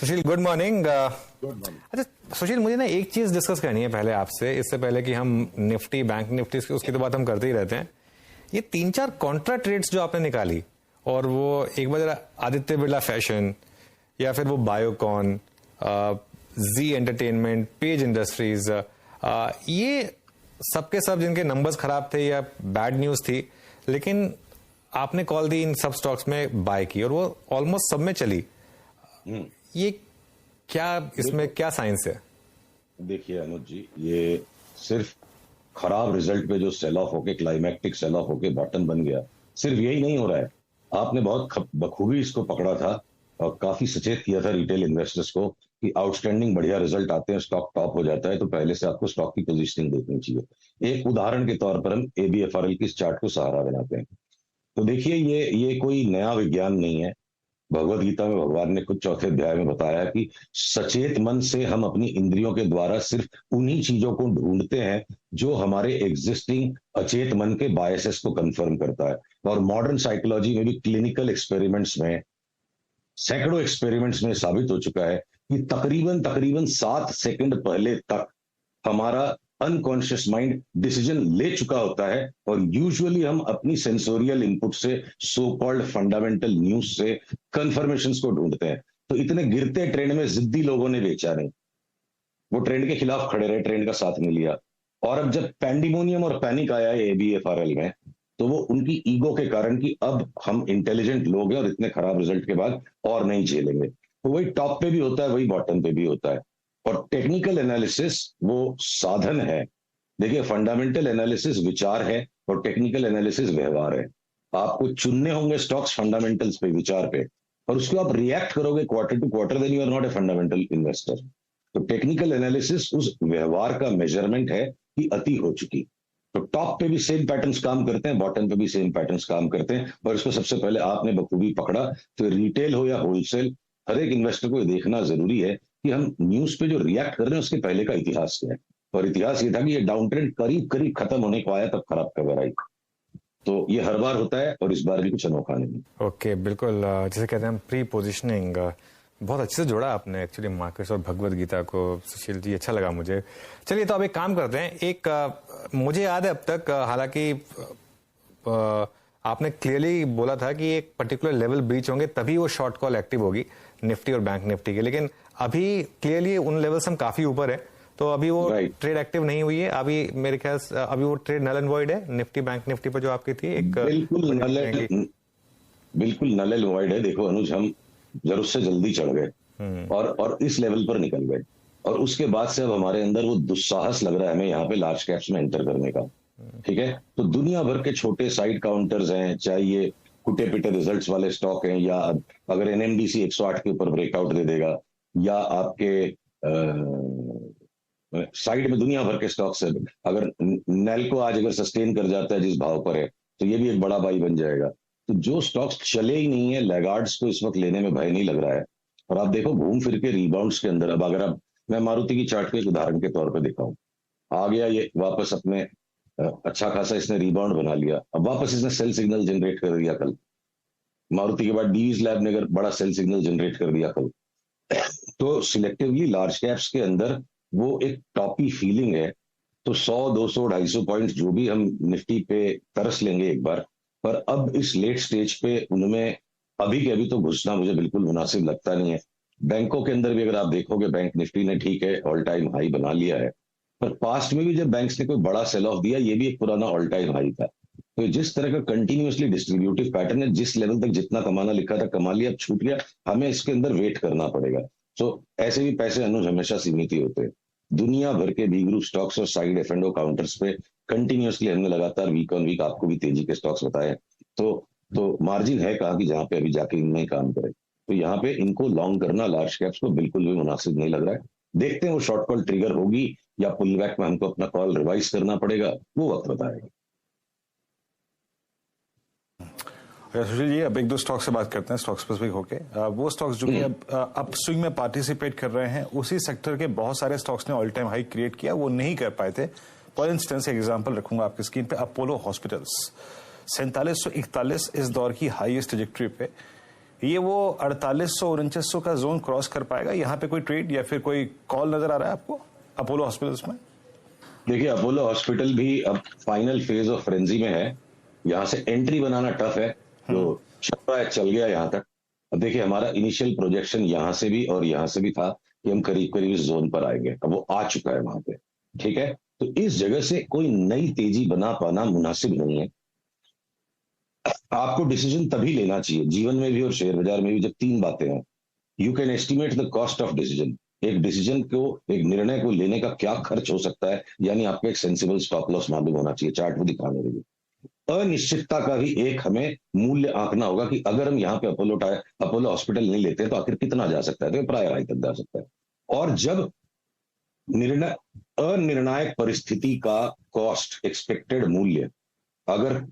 सुशील, good morning. Good morning. अच्छा सुशील, मुझे ना एक चीज डिस्कस करनी है पहले आपसे, इससे पहले कि हम निफ्टी, बैंक निफ्टी, उसकी तो बात हम करते ही रहते हैं। ये 3-4 कॉन्ट्रा ट्रेड्स जो आपने निकाली, और वो एक बार आदित्य बिरला फैशन, या फिर वो बायोकॉन, जी एंटरटेनमेंट, पेज इंडस्ट्रीज, ये सबके सब जिनके नंबर्स खराब थे या बैड न्यूज थी, लेकिन आपने कॉल दी इन सब स्टॉक्स में बाय की और वो ऑलमोस्ट सब में चली। ये क्या, इसमें क्या साइंस है? देखिए अनुज जी, ये सिर्फ खराब रिजल्ट पे जो सेल ऑफ होके, क्लाइमैक्टिक सेल ऑफ होके बॉटम बन गया, सिर्फ यही नहीं हो रहा है। आपने बहुत बखूबी इसको पकड़ा था और काफी सचेत किया था रिटेल इन्वेस्टर्स को कि आउटस्टैंडिंग बढ़िया रिजल्ट आते हैं, स्टॉक टॉप हो जाता है, तो पहले से आपको स्टॉक की पोजीशनिंग देखनी चाहिए। एक उदाहरण के तौर पर हम ABFRL की इस चार्ट को सहारा बनाते हैं। तो देखिए, ये कोई नया विज्ञान नहीं है। भगवत गीता में भगवान ने कुछ चौथे अध्याय में बताया कि सचेत मन से हम अपनी इंद्रियों के द्वारा सिर्फ उन्हीं चीजों को ढूंढते हैं जो हमारे एग्जिस्टिंग अचेत मन के बायसेस को कंफर्म करता है। और मॉडर्न साइकोलॉजी में भी क्लिनिकल एक्सपेरिमेंट्स में, सैकड़ों एक्सपेरिमेंट्स में साबित हो चुका है कि तकरीबन 7 सेकंड पहले तक हमारा अनकॉन्शियस माइंड डिसीजन ले चुका होता है, और यूजुअली हम अपनी सेंसोरियल इनपुट से, सो कॉल्ड फंडामेंटल न्यूज से कंफर्मेशंस को ढूंढते हैं। तो इतने गिरते ट्रेंड में जिद्दी लोगों ने बेचा नहीं, वो ट्रेंड के खिलाफ खड़े रहे, ट्रेंड का साथ नहीं लिया। और अब जब पैंडिमोनियम और पैनिक आया है ABFRL में, तो वो उनकी ईगो के कारण कि अब हम इंटेलिजेंट लोग हैं और इतने खराब रिजल्ट के बाद और नहीं झेलेंगे। तो वही टॉप पे भी होता है, वही बॉटम पे भी होता है। और टेक्निकल एनालिसिस वो साधन है। देखिए, फंडामेंटल एनालिसिस विचार है और टेक्निकल एनालिसिस व्यवहार है। आपको चुनने होंगे स्टॉक्स फंडामेंटल्स पे, विचार पे, और उसको आप रिएक्ट करोगे quarter to quarter, then you are not a fundamental investor. तो टेक्निकल एनालिसिस उस व्यवहार का मेजरमेंट है कि अति हो चुकी। तो टॉप पे भी सेम पैटर्न्स काम करते हैं, बॉटम पे भी सेम पैटर्न्स काम करते हैं, और इसको सबसे पहले आपने बखूबी पकड़ा। तो रिटेल हो या होलसेल, हर एक इन्वेस्टर को देखना जरूरी है कि हम न्यूज पे जो रिएक्ट कर रहे हैं उसके पहले का इतिहास क्या है। और इतिहास ये था कि ये डाउन ट्रेंड करीब करीब खत्म होने को आया, तब खराब खबर आई। तो ये हर बार होता है और इस बार भी कुछ अनोखा नहीं। ओके, बिल्कुल। जैसे कहते हैं प्री पोजिशनिंग, बहुत अच्छे से जोड़ा आपने एक्चुअली मार्केट्स और भगवत गीता को, सुशील जी, अच्छा लगा मुझे। चलिए, तो अब एक काम करते हैं। एक मुझे याद है अब तक, हालांकि आपने क्लियरली बोला था कि एक पर्टिकुलर लेवल ब्रीच होंगे तभी वो शॉर्ट कॉल एक्टिव होगी निफ्टी और बैंक निफ्टी के, लेकिन अभी क्लियरली उन लेवल से हम काफी ऊपर है, तो अभी वो ट्रेड एक्टिव नहीं हुई है। अभी मेरे ख्याल से अभी वो ट्रेड नल एंड वॉइड है निफ्टी बैंक निफ्टी पर जो आपकी थी। एक बिल्कुल नल एंड वॉइड है। देखो अनुज, हम जरूरत से जल्दी चढ़ गए और इस लेवल पर निकल गए, और उसके बाद से अब हमारे अंदर वो दुस्साहस लग रहा है हमें यहाँ पे लार्ज कैप्स में एंटर करने का। ठीक है, तो दुनिया भर के छोटे साइड काउंटर्स हैं, चाहे ये कुटे पिटे रिजल्ट्स वाले स्टॉक हैं, या अगर NMDC 108 के ऊपर ब्रेकआउट दे देगा, या आपके साइड में दुनिया भर के स्टॉक्स है। अगर नेल्को आज अगर सस्टेन कर जाता है जिस भाव पर है, तो ये भी एक बड़ा बाई बन जाएगा। तो जो स्टॉक्स चले ही नहीं है, लैगार्ड्स को इस वक्त लेने में भय नहीं लग रहा है। और आप देखो घूम फिर के रिबाउंड्स के अंदर, अब अगर आप, मैं मारुति की चार्ट को एक उदाहरण के तौर पर दिखाऊं, आ गया ये वापस अपने अच्छा खासा इसने रिबाउंड बना लिया। अब वापस इसने सेल सिग्नल जनरेट कर दिया कल। मारुति के बाद डीवीज लैब ने अगर बड़ा सेल सिग्नल जनरेट कर दिया कल। तो सिलेक्टिवली लार्ज कैप्स के अंदर वो एक टॉपी फीलिंग है। तो 100, 200, 250 पॉइंट जो भी हम निफ्टी पे तरस लेंगे एक बार, पर अब इस लेट स्टेज पे उनमें अभी के अभी तो घुसना मुझे बिल्कुल मुनासिब लगता नहीं है। बैंकों के अंदर भी अगर आप देखोगे, बैंक निफ्टी ने ठीक है ऑल टाइम हाई बना लिया है, पर पास्ट में भी जब बैंक्स ने कोई बड़ा सेल ऑफ दिया, ये भी एक पुराना ऑल टाइम हाई था। तो जिस तरह का कंटिन्यूअसली डिस्ट्रीब्यूटिव पैटर्न है, जिस लेवल तक जितना कमाना लिखा था कमा लिया, अब छूट गया, हमें इसके अंदर वेट करना पड़ेगा। तो ऐसे भी पैसे अनुज हमेशा सीमित ही होते हैं। दुनिया भर के बी ग्रुप स्टॉक्स और साइड F&O काउंटर्स पे कंटिन्यूअसली हमने लगातार वीक ऑन वीक आपको भी तेजी के स्टॉक्स बताए। तो मार्जिन है कहाँ कि जहां पे अभी जाके इनमें काम करे। तो यहाँ पे इनको लॉन्ग करना लार्ज कैप्स को बिल्कुल भी मुनासिब नहीं लग रहा है। देखते हैं वो शॉर्ट कॉल ट्रिगर होगी या पुल बैक में हमको अपना कॉल रिवाइज करना पड़ेगा, वो वक्त बताएगा। सुशील जी, अब एक दो स्टॉक से बात करते हैं, स्टॉक स्पेसिफिक होके। वो स्टॉक्स जो कि अब अपस्विंग में पार्टिसिपेट कर रहे हैं, उसी सेक्टर के बहुत सारे स्टॉक्स ने ऑल टाइम हाई क्रिएट किया, वो नहीं कर पाए थे। फॉर इंस्टेंस एग्जांपल रखूंगा आपकी स्क्रीन पे, अपोलो हॉस्पिटल्स 4741 इस दौर की हाईएस्ट ट्रैजेक्टरी पे, ये वो 4800-4900 का जोन क्रॉस कर पाएगा? यहाँ पे कोई ट्रेड या फिर कोई कॉल नजर आ रहा है आपको अपोलो हॉस्पिटल्स में? देखिए, अपोलो हॉस्पिटल भी अब फाइनल फेज ऑफ फ्रेंजी में है। यहाँ से एंट्री बनाना टफ है, जो चल रहा है चल गया यहाँ तक। अब देखिए, हमारा इनिशियल प्रोजेक्शन यहाँ से भी और यहाँ से भी था कि हम करीब करीब इस जोन पर आएंगे। अब वो आ चुका है वहां पे, ठीक है। तो इस जगह से कोई नई तेजी बना पाना मुनासिब नहीं है। आपको डिसीजन तभी लेना चाहिए, जीवन में भी और शेयर बाजार में भी, जब तीन बातें हैं। You can estimate the cost of decision. एक डिसीजन को, एक निर्णय को लेने का क्या खर्च हो सकता है, यानी आपको एक सेंसिबल स्टॉप लॉस मालूम होना चाहिए, चार्ट में दिखाने के लिए। अनिश्चितता का भी एक हमें मूल्य आंकना होगा कि अगर हम यहाँ पे अपोलो हॉस्पिटल नहीं लेते तो आखिर कितना जा सकता है, तो प्रायर हाई तक जा सकता है। और जब निर्णय, अनिर्णायक परिस्थिति का कॉस्ट, एक्सपेक्टेड मूल्य अगर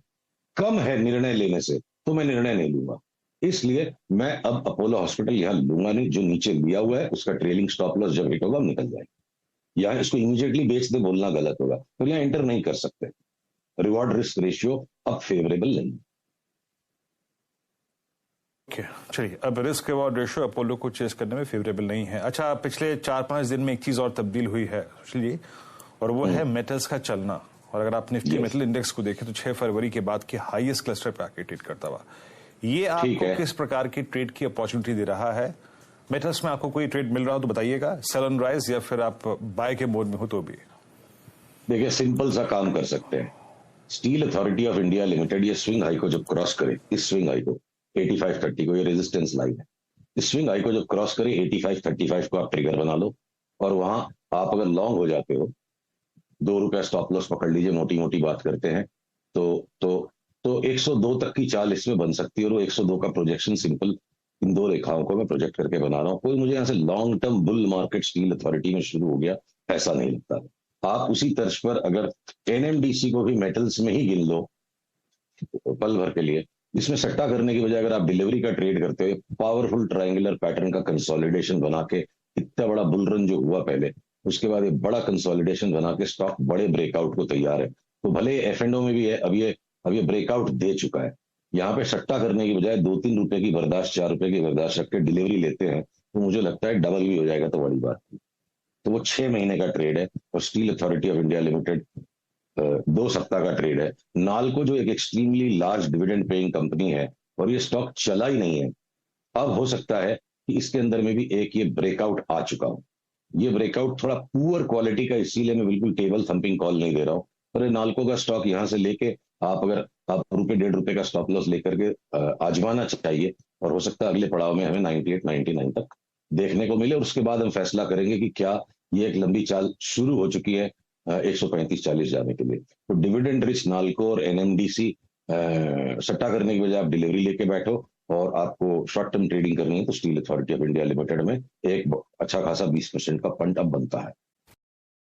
कम है निर्णय लेने से, तो मैं निर्णय नहीं लूंगा। इसलिए मैं अब अपोलो हॉस्पिटल यहां लूंगा नहीं। जो नीचे लिया हुआ है उसका ट्रेलिंग स्टॉप लॉस जब हिट होगा हम निकल जाएंगे। यहां इसको इमीडिएटली बेच दे बोलना गलत होगा, तो यहां एंटर नहीं कर सकते। रिवॉर्ड रिस्क रेशियो अब फेवरेबल नहीं। चलिए, अब रिस्क रिवॉर्ड रेशियो अपोलो को चेस करने में फेवरेबल नहीं है। अच्छा, पिछले 4-5 दिन में एक चीज और तब्दील हुई है सुशील जी, और वो है मेटल्स का चलना। और अगर आप निफ्टी मेटल इंडेक्स को देखें तो 6 फरवरी के बाद के हाईएस्ट क्लस्टर पे आके ट्रेड करता हुआ, ये आपको किस प्रकार की ट्रेड की अपॉर्चुनिटी दे रहा है? मेटल्स में आपको कोई ट्रेड मिल रहा हो तो बताइएगा, सेल ऑन राइज या फिर आप बाय के मोड में हो तो भी। देखिए, सिंपल सा काम कर सकते हैं। Steel authority of India limited ये स्विंग हाई को जब क्रॉस करे, इस स्विंग हाई को 8530 को, ये रेजिस्टेंस लाइन है, इस स्विंग हाई को जब क्रॉस करे 8535 को आप ट्रिगर बना लो, और वहां आप अगर लॉन्ग हो जाते हो, ₹2 स्टॉप लॉस पकड़ लीजिए, मोटी मोटी बात करते हैं, तो 102 तक की चाल इसमें बन सकती है। और वो 102 का प्रोजेक्शन सिंपल इन दो रेखाओं को मैं प्रोजेक्ट करके बना रहा हूं। कोई मुझे यहाँ से long term bull market steel authority में शुरू हो गया ऐसा नहीं लगता। आप उसी तर्ज पर अगर एनएमडीसी को भी मेटल्स में ही गिन लो पल भर के लिए, इसमें सट्टा करने की बजाय अगर आप डिलीवरी का ट्रेड करते हो, पावरफुल ट्रायंगुलर पैटर्न का कंसोलिडेशन बना के, इतना बड़ा बुल रन जो हुआ पहले, उसके बाद एक बड़ा कंसोलिडेशन बना के स्टॉक बड़े ब्रेकआउट को तैयार है। तो भले एफएनओ में भी है, अब ये ब्रेकआउट दे चुका है। यहाँ पे सट्टा करने की बजाय 2-3 रुपए की बर्दाश्त, 4 रुपए की बर्दाश्त रख के डिलीवरी लेते हैं, तो मुझे लगता है डबल भी हो जाएगा तो बड़ी बात नहीं। तो वो 6 महीने का ट्रेड है, और steel authority of India limited 2 सप्ताह का ट्रेड है। नालको जो एक extremely large dividend paying company है, और ये स्टॉक चला ही नहीं है। अब हो सकता है कि इसके अंदर में भी एक ये ब्रेकआउट आ चुका हो। ये ब्रेकआउट थोड़ा पुअर क्वालिटी का, इसीलिए मैं बिल्कुल टेबल थंपिंग कॉल नहीं दे रहा हूँ। और नालको का स्टॉक यहाँ से लेके अगर आप ₹1.5 का स्टॉप लॉस लेकर के आजमाना चाहिए, और हो सकता है अगले पड़ाव में हमें 98-99 तक देखने को मिले, और उसके बाद हम फैसला करेंगे कि क्या ये एक लंबी चाल शुरू हो चुकी है 135-40 जाने के लिए। तो डिविडेंड रिच नालको और एनएमडीसी सट्टा करने की बजाय आप डिलीवरी लेके बैठो, और आपको शॉर्ट टर्म ट्रेडिंग करनी है तो steel authority of India limited में एक अच्छा खासा 20% का फंड अब बनता है।